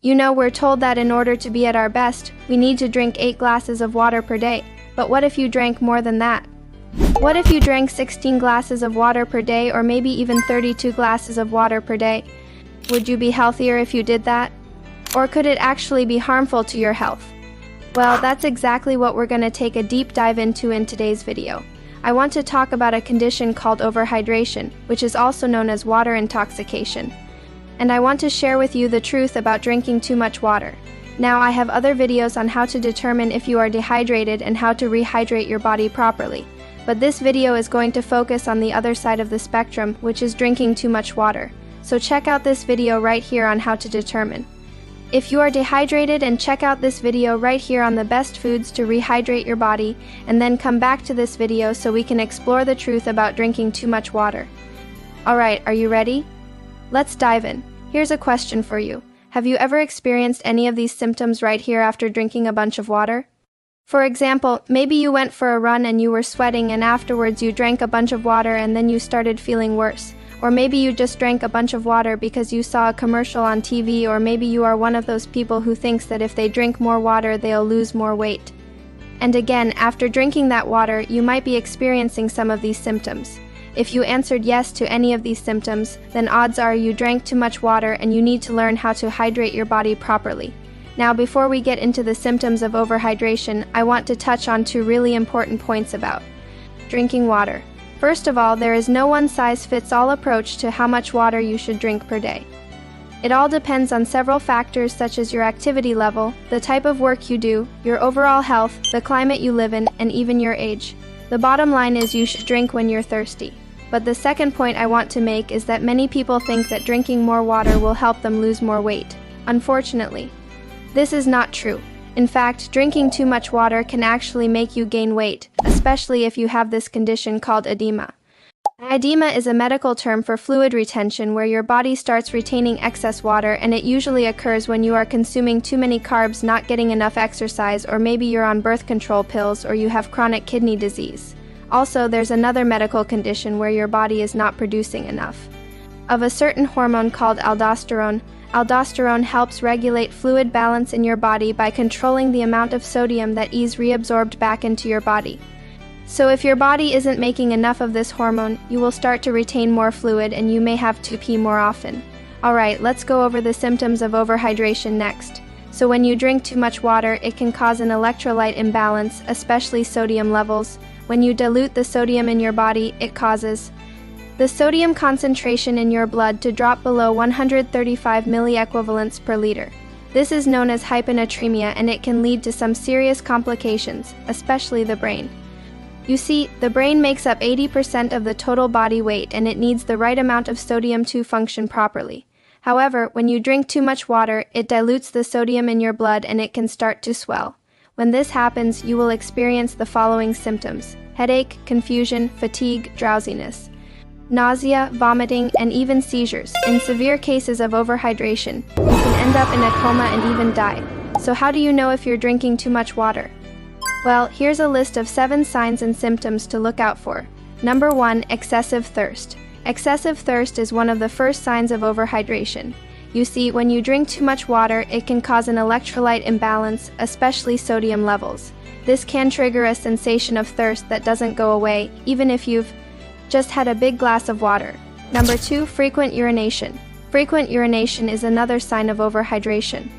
You know, we're told that in order to be at our best, we need to drink 8 glasses of water per day. But what if you drank more than that? What if you drank 16 glasses of water per day, or maybe even 32 glasses of water per day? Would you be healthier if you did that? Or could it actually be harmful to your health? Well, that's exactly what we're going to take a deep dive into in today's video. I want to talk about a condition called overhydration, which is also known as water intoxication. And I want to share with you the truth about drinking too much water. Now, I have other videos on how to determine if you are dehydrated and how to rehydrate your body properly. But this video is going to focus on the other side of the spectrum, which is drinking too much water. So check out this video right here on how to determine if you are dehydrated, and check out this video right here on the best foods to rehydrate your body, and then come back to this video so we can explore the truth about drinking too much water. Alright, are you ready? Let's dive in. Here's a question for you. Have you ever experienced any of these symptoms right here after drinking a bunch of water? For example, maybe you went for a run and you were sweating, and afterwards you drank a bunch of water and then you started feeling worse. Or maybe you just drank a bunch of water because you saw a commercial on TV, or maybe you are one of those people who thinks that if they drink more water, they'll lose more weight. And again, after drinking that water, you might be experiencing some of these symptoms. If you answered yes to any of these symptoms, then odds are you drank too much water and you need to learn how to hydrate your body properly. Now, before we get into the symptoms of overhydration, I want to touch on 2 really important points about drinking water. First of all, there is no one-size-fits-all approach to how much water you should drink per day. It all depends on several factors such as your activity level, the type of work you do, your overall health, the climate you live in, and even your age. The bottom line is you should drink when you're thirsty. But the second point I want to make is that many people think that drinking more water will help them lose more weight. Unfortunately, this is not true. In fact, drinking too much water can actually make you gain weight, especially if you have this condition called edema. Edema is a medical term for fluid retention, where your body starts retaining excess water, and it usually occurs when you are consuming too many carbs, not getting enough exercise, or maybe you're on birth control pills, or you have chronic kidney disease. Also, there's another medical condition where your body is not producing enough of a certain hormone called aldosterone. Aldosterone helps regulate fluid balance in your body by controlling the amount of sodium that is reabsorbed back into your body. So if your body isn't making enough of this hormone, you will start to retain more fluid and you may have to pee more often. Alright, let's go over the symptoms of overhydration next. So when you drink too much water, it can cause an electrolyte imbalance, especially sodium levels. When you dilute the sodium in your body, it causes the sodium concentration in your blood to drop below 135 milliequivalents per liter. This is known as hyponatremia, and it can lead to some serious complications, especially the brain. You see, the brain makes up 80% of the total body weight, and it needs the right amount of sodium to function properly. However, when you drink too much water, it dilutes the sodium in your blood and it can start to swell. When this happens, you will experience the following symptoms: headache, confusion, fatigue, drowsiness, nausea, vomiting, and even seizures. In severe cases of overhydration, you can end up in a coma and even die. So how do you know if you're drinking too much water? Well, here's a list of 7 signs and symptoms to look out for. Number 1, excessive thirst. Excessive thirst is one of the first signs of overhydration. You see, when you drink too much water, it can cause an electrolyte imbalance, especially sodium levels. This can trigger a sensation of thirst that doesn't go away, even if you've just had a big glass of water. Number 2, frequent urination. Frequent urination is another sign of overhydration.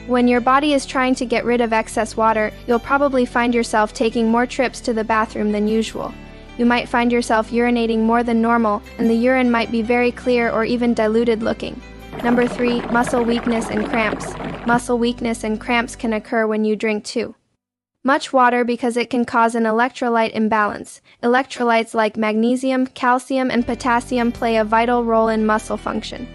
When your body is trying to get rid of excess water, you'll probably find yourself taking more trips to the bathroom than usual. You might find yourself urinating more than normal, and the urine might be very clear or even diluted looking. Number 3, muscle weakness and cramps. Muscle weakness and cramps can occur when you drink too much water because it can cause an electrolyte imbalance. Electrolytes like magnesium, calcium, and potassium play a vital role in muscle function.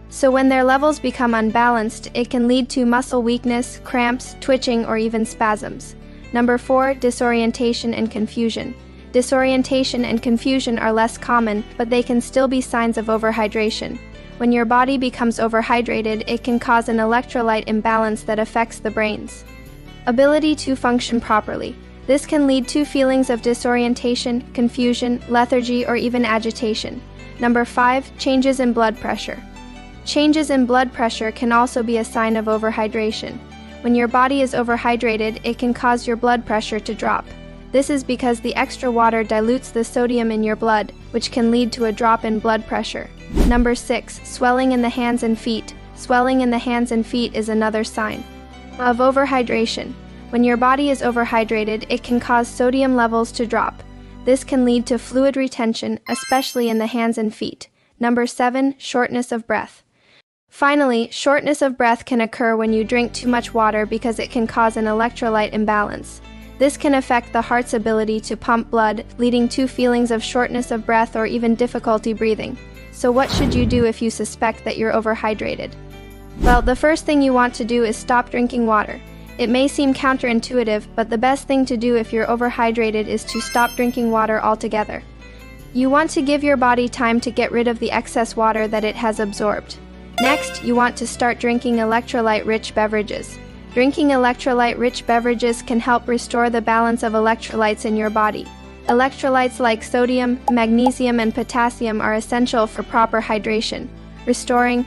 So when their levels become unbalanced, it can lead to muscle weakness, cramps, twitching, or even spasms. Number 4, disorientation and confusion. Disorientation and confusion are less common, but they can still be signs of overhydration. When your body becomes overhydrated, it can cause an electrolyte imbalance that affects the brain's ability to function properly. This can lead to feelings of disorientation, confusion, lethargy, or even agitation. Number 5, changes in blood pressure. Changes in blood pressure can also be a sign of overhydration. When your body is overhydrated, it can cause your blood pressure to drop. This is because the extra water dilutes the sodium in your blood, which can lead to a drop in blood pressure. Number 6. Swelling in the hands and feet. Swelling in the hands and feet is another sign of overhydration. When your body is overhydrated, it can cause sodium levels to drop. This can lead to fluid retention, especially in the hands and feet. Number 7. Shortness of breath. Finally, shortness of breath can occur when you drink too much water because it can cause an electrolyte imbalance. This can affect the heart's ability to pump blood, leading to feelings of shortness of breath or even difficulty breathing. So what should you do if you suspect that you're overhydrated? Well, the first thing you want to do is stop drinking water. It may seem counterintuitive, but the best thing to do if you're overhydrated is to stop drinking water altogether. You want to give your body time to get rid of the excess water that it has absorbed. Next, you want to start drinking electrolyte-rich beverages. Drinking electrolyte-rich beverages can help restore the balance of electrolytes in your body. Electrolytes like sodium, magnesium, and potassium are essential for proper hydration. Restoring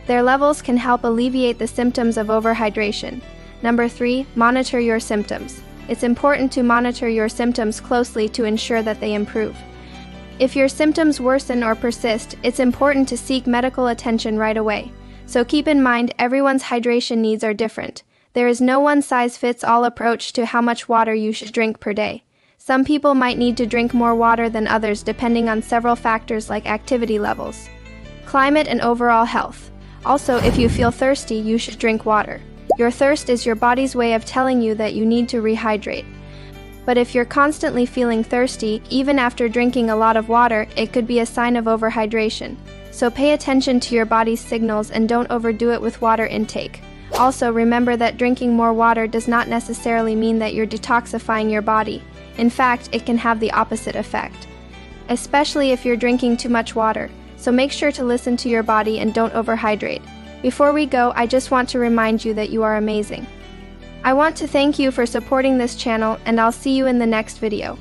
their levels can help alleviate the symptoms of overhydration. Number 3. Monitor your symptoms. It's important to monitor your symptoms closely to ensure that they improve. If your symptoms worsen or persist, it's important to seek medical attention right away. So keep in mind, everyone's hydration needs are different. There is no one-size-fits-all approach to how much water you should drink per day. Some people might need to drink more water than others depending on several factors like activity levels, climate, and overall health. Also, if you feel thirsty, you should drink water. Your thirst is your body's way of telling you that you need to rehydrate. But if you're constantly feeling thirsty, even after drinking a lot of water, it could be a sign of overhydration. So pay attention to your body's signals and don't overdo it with water intake. Also, remember that drinking more water does not necessarily mean that you're detoxifying your body. In fact, it can have the opposite effect, especially if you're drinking too much water. So make sure to listen to your body and don't overhydrate. Before we go, I just want to remind you that you are amazing. I want to thank you for supporting this channel, and I'll see you in the next video.